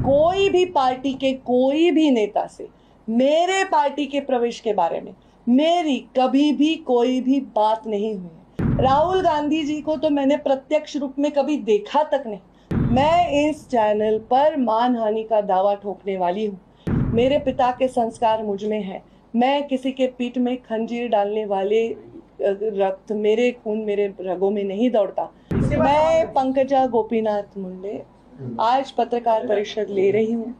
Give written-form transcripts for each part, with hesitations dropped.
कोई भी पार्टी के कोई भी नेता से मेरे पार्टी के प्रवेश के बारे में मेरी कभी भी कोई भी बात नहीं हुई। राहुल गांधी जी को तो मैंने प्रत्यक्ष रूप में कभी देखा तक नहीं। मैं इस चैनल पर मानहानि का दावा ठोकने वाली हूँ। मेरे पिता के संस्कार मुझ में है। मैं किसी के पीठ में खंजीर डालने वाले रक्त मेरे खून मेरे रगों में नहीं दौड़ता। मैं पंकजा गोपीनाथ मुंडे आज पत्रकार परिषद ले रही हूँ।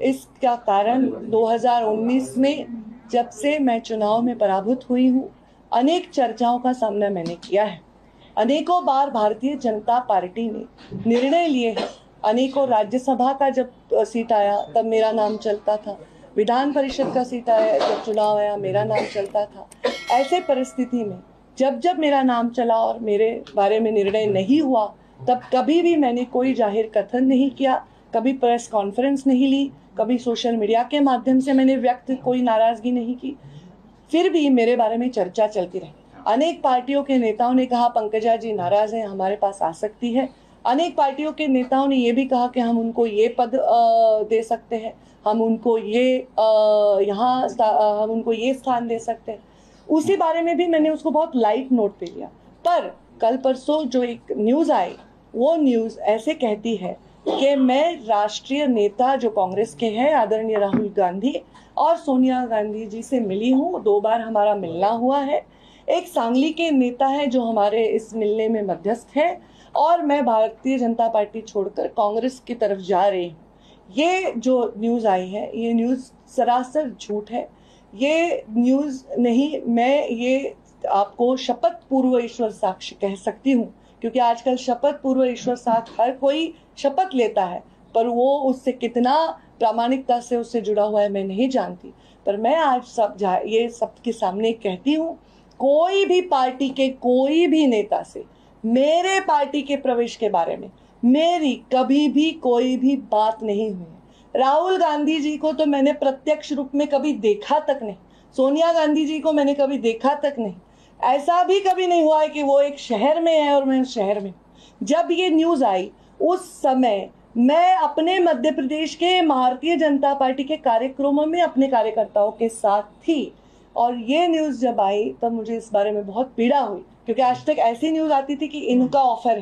इसका कारण 2019 में जब से मैं चुनाव में पराभूत हुई हूँ, अनेक चर्चाओं का सामना मैंने किया है। अनेकों बार भारतीय जनता पार्टी ने निर्णय लिए हैं। अनेकों राज्यसभा का जब सीट आया तब मेरा नाम चलता था। विधान परिषद का सीट आया, जब चुनाव आया मेरा नाम चलता था। ऐसे परिस्थिति में जब जब मेरा नाम चला और मेरे बारे में निर्णय नहीं हुआ, तब कभी भी मैंने कोई जाहिर कथन नहीं किया, कभी प्रेस कॉन्फ्रेंस नहीं ली, कभी सोशल मीडिया के माध्यम से मैंने व्यक्त कोई नाराजगी नहीं की। फिर भी मेरे बारे में चर्चा चलती रही। अनेक पार्टियों के नेताओं ने कहा पंकजा जी नाराज हैं, हमारे पास आ सकती है। अनेक पार्टियों के नेताओं ने ये भी कहा कि हम उनको ये पद दे सकते हैं, हम उनको ये हम उनको ये स्थान दे सकते हैं। उसी बारे में भी मैंने उसको बहुत लाइट नोट पे लिया। पर कल परसों जो एक न्यूज़ आई, वो न्यूज़ ऐसे कहती है कि मैं राष्ट्रीय नेता जो कांग्रेस के हैं आदरणीय राहुल गांधी और सोनिया गांधी जी से मिली हूँ। 2 बार हमारा मिलना हुआ है। एक सांगली के नेता है जो हमारे इस मिलने में मध्यस्थ है, और मैं भारतीय जनता पार्टी छोड़कर कांग्रेस की तरफ जा रही हूँ। ये जो न्यूज़ आई है ये न्यूज़ सरासर झूठ है। ये न्यूज़ नहीं, मैं ये आपको शपथ पूर्व ईश्वर साक्ष्य कह सकती हूँ, क्योंकि आजकल शपथ पूर्व ईश्वर साक्ष्य हर कोई शपथ लेता है, पर वो उससे कितना प्रामाणिकता से उससे जुड़ा हुआ है मैं नहीं जानती। पर मैं आज ये सबके सामने कहती हूँ, कोई भी पार्टी के कोई भी नेता से मेरे पार्टी के प्रवेश के बारे में मेरी कभी भी कोई भी बात नहीं हुई। राहुल गांधी जी को तो मैंने प्रत्यक्ष रूप में कभी देखा तक नहीं। सोनिया गांधी जी को मैंने कभी देखा तक नहीं। ऐसा भी कभी नहीं हुआ है कि वो एक शहर में है और मैं शहर में। जब ये न्यूज़ आई उस समय मैं अपने मध्य प्रदेश के भारतीय जनता पार्टी के कार्यक्रमों में अपने कार्यकर्ताओं के साथ थी, और ये न्यूज़ जब आई तब मुझे इस बारे में बहुत पीड़ा हुई, क्योंकि आज तक ऐसी न्यूज़ आती थी कि इनका ऑफर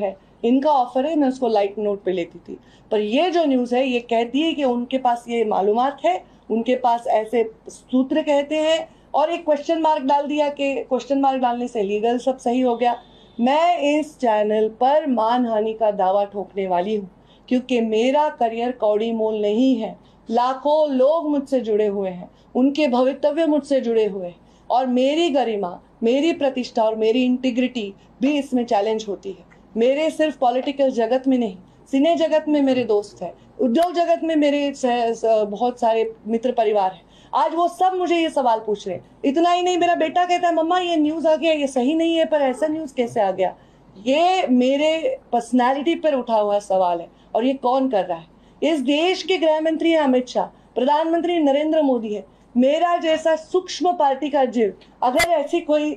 है, मैं उसको लाइट नोट पे लेती थी। पर ये जो न्यूज़ है ये कहती है कि उनके पास ये मालूमात है, उनके पास ऐसे सूत्र कहते हैं, और एक क्वेश्चन मार्क डाल दिया कि क्वेश्चन मार्क डालने से लीगल सब सही हो गया। मैं इस चैनल पर मानहानि का दावा ठोकने वाली हूँ, क्योंकि मेरा करियर कौड़ी मोल नहीं है। लाखों लोग मुझसे जुड़े हुए हैं, उनके भवितव्य मुझसे जुड़े हुए हैं, और मेरी गरिमा, मेरी प्रतिष्ठा और मेरी इंटीग्रिटी भी इसमें चैलेंज होती है। मेरे सिर्फ पॉलिटिकल जगत में नहीं, सिने जगत में मेरे दोस्त हैं, उद्योग जगत में मेरे बहुत सारे मित्र परिवार हैं। आज वो सब मुझे ये सवाल पूछ रहे हैं। इतना ही नहीं, मेरा बेटा कहता है मम्मा ये न्यूज़ आ गया, ये सही नहीं है, पर ऐसा न्यूज़ कैसे आ गया। ये मेरे पर्सनैलिटी पर उठा हुआ सवाल है, और ये कौन कर रहा है। इस देश के गृह मंत्री है अमित शाह, प्रधानमंत्री नरेंद्र मोदी है। मेरा जैसा सूक्ष्म पार्टी का जीव अगर ऐसी कोई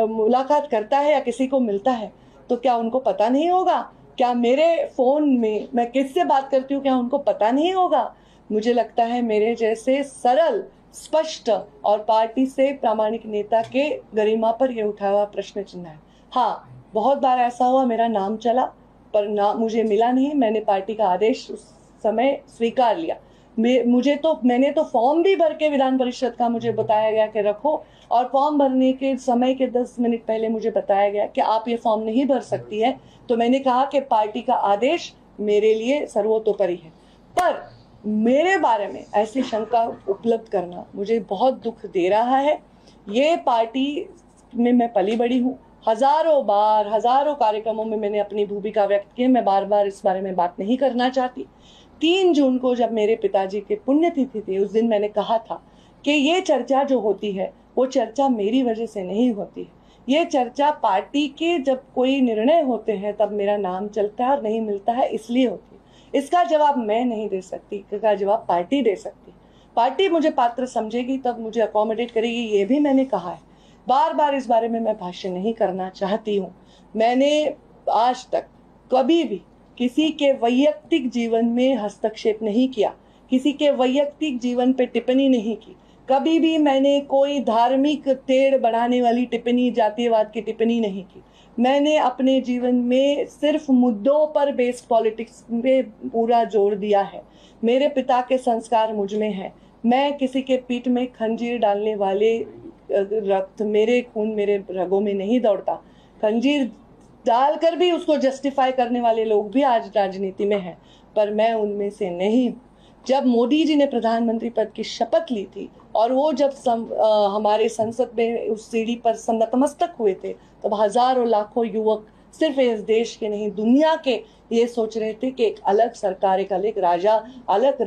मुलाकात करता है या किसी को मिलता है, तो क्या उनको पता नहीं होगा? क्या मेरे फ़ोन में मैं किससे बात करती हूँ क्या उनको पता नहीं होगा? मुझे लगता है मेरे जैसे सरल, स्पष्ट और पार्टी से प्रामाणिक नेता के गरिमा पर यह उठा हुआ प्रश्न चिन्ह है। हाँ, बहुत बार ऐसा हुआ मेरा नाम चला पर ना मुझे मिला नहीं। मैंने पार्टी का आदेश उस समय स्वीकार लिया। मैंने तो फॉर्म भी भर के विधान परिषद का मुझे बताया गया कि रखो, और फॉर्म भरने के समय के 10 मिनट पहले मुझे बताया गया कि आप ये फॉर्म नहीं भर सकती है। तो मैंने कहा कि पार्टी का आदेश मेरे लिए सर्वोतोपरि है। पर मेरे बारे में ऐसी शंका उपलब्ध करना मुझे बहुत दुख दे रहा है। ये पार्टी में मैं पली बड़ी हूँ। हजारों कार्यक्रमों में मैंने अपनी भूमिका व्यक्त की। मैं बार बार इस बारे में बात नहीं करना चाहती। 3 जून को जब मेरे पिताजी की पुण्यतिथि थी, उस दिन मैंने कहा था कि ये चर्चा जो होती है वो चर्चा मेरी वजह से नहीं होती है। ये चर्चा पार्टी के जब कोई निर्णय होते हैं तब मेरा नाम चलता है और नहीं मिलता है, इसलिए होती है। इसका जवाब मैं नहीं दे सकती, इसका जवाब पार्टी दे सकती। पार्टी मुझे पात्र समझेगी तब मुझे अकोमोडेट करेगी, ये भी मैंने कहा है। बार बार इस बारे में मैं भाष्य नहीं करना चाहती हूँ। मैंने आज तक कभी भी किसी के वैयक्तिक जीवन में हस्तक्षेप नहीं किया, किसी के वैयक्तिक जीवन पे टिप्पणी नहीं की। कभी भी मैंने कोई धार्मिक टेढ़ बढ़ाने वाली टिप्पणी, जातीयवाद की टिप्पणी नहीं की। मैंने अपने जीवन में सिर्फ मुद्दों पर बेस्ड पॉलिटिक्स में पूरा जोर दिया है। मेरे पिता के संस्कार मुझ में है। मैं किसी के पीठ में खंजीर डालने वाले रक्त, मेरे खून मेरे रगों में नहीं दौड़ता। खंजीर डालकर भी उसको जस्टिफाई करने वाले लोग भी आज राजनीति में हैं, पर मैं उनमें से नहीं। जब मोदी जी ने प्रधानमंत्री पद की शपथ ली थी और वो जब हमारे संसद में उस सीढ़ी पर नतमस्तक हुए थे, तब हजारों लाखों युवक सिर्फ इस देश के नहीं, दुनिया के ये सोच रहे थे कि एक अलग सरकार, एक अलग राजा, अलग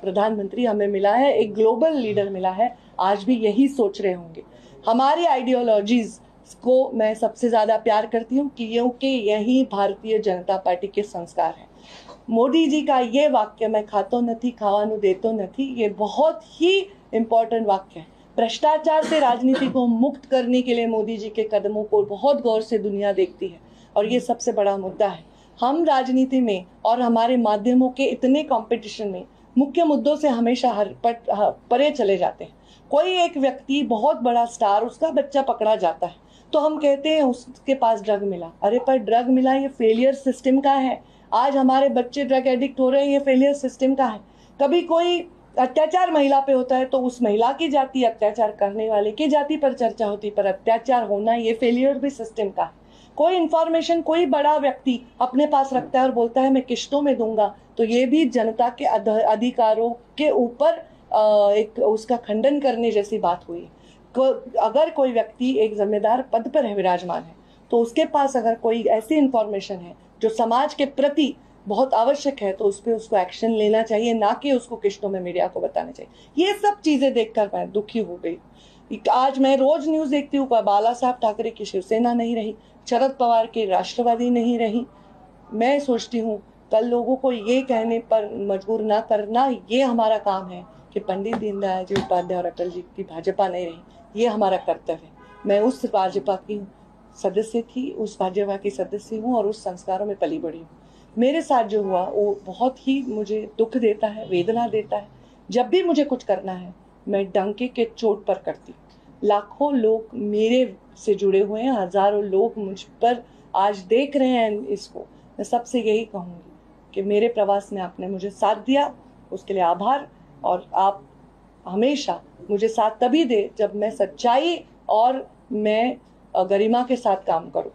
प्रधानमंत्री हमें मिला है, एक ग्लोबल लीडर मिला है। आज भी यही सोच रहे होंगे। हमारी आइडियोलॉजीज को मैं सबसे ज्यादा प्यार करती हूँ क्योंकि यही भारतीय जनता पार्टी के संस्कार है। मोदी जी का ये वाक्य, मैं खातो नहीं खावानु देतो नहीं, ये बहुत ही इम्पोर्टेंट वाक्य है। भ्रष्टाचार से राजनीति को मुक्त करने के लिए मोदी जी के कदमों को बहुत गौर से दुनिया देखती है और ये सबसे बड़ा मुद्दा है। हम राजनीति में और हमारे माध्यमों के इतने कंपटीशन में मुख्य मुद्दों से हमेशा परे चले जाते हैं। कोई एक व्यक्ति बहुत बड़ा स्टार, उसका बच्चा पकड़ा जाता है तो हम कहते हैं उसके पास ड्रग मिला। अरे पर ड्रग मिला ये फेलियर सिस्टम का है। आज हमारे बच्चे ड्रग एडिक्ट हो रहे हैं, ये फेलियर सिस्टम का है। कभी कोई अत्याचार महिला पे होता है तो उस महिला की जाति, अत्याचार करने वाले की जाति पर चर्चा होती, पर अत्याचार होना ये फेलियर भी सिस्टम का है। कोई इंफॉर्मेशन कोई बड़ा व्यक्ति अपने पास रखता है और बोलता है मैं किश्तों में दूंगा, तो ये भी जनता के अधिकारों के ऊपर एक उसका खंडन करने जैसी बात हुई। अगर कोई व्यक्ति एक जिम्मेदार पद पर है, विराजमान है, तो उसके पास अगर कोई ऐसी इंफॉर्मेशन है जो समाज के प्रति बहुत आवश्यक है तो उस पर उसको एक्शन लेना चाहिए, ना कि उसको किश्तों में मीडिया को बताना चाहिए। ये सब चीजें देखकर मैं दुखी हो गई। आज मैं रोज न्यूज देखती हूँ, बाला साहब ठाकरे की शिवसेना नहीं रही, शरद पवार की राष्ट्रवादी नहीं रही। मैं सोचती हूँ कल लोगों को ये कहने पर मजबूर ना करना, ये हमारा काम है कि पंडित दीनदयाल जी उपाध्याय और अटल जी की भाजपा नहीं रही, ये हमारा कर्तव्य है। मैं उस भाजपा की सदस्य थी, उस भाजपा की सदस्य हूँ और उस संस्कारों में पली बड़ी हूँ। मेरे साथ जो हुआ वो बहुत ही मुझे दुख देता है, वेदना देता है। जब भी मुझे कुछ करना है मैं डंके के चोट पर करती। लाखों लोग मेरे से जुड़े हुए हैं, हजारों लोग मुझ पर आज देख रहे हैं इसको। मैं सबसे यही कहूँगी कि मेरे प्रवास में आपने मुझे साथ दिया, उसके लिए आभार। और आप हमेशा मुझे साथ तभी दे जब मैं सच्चाई और मैं गरिमा के साथ काम करूं।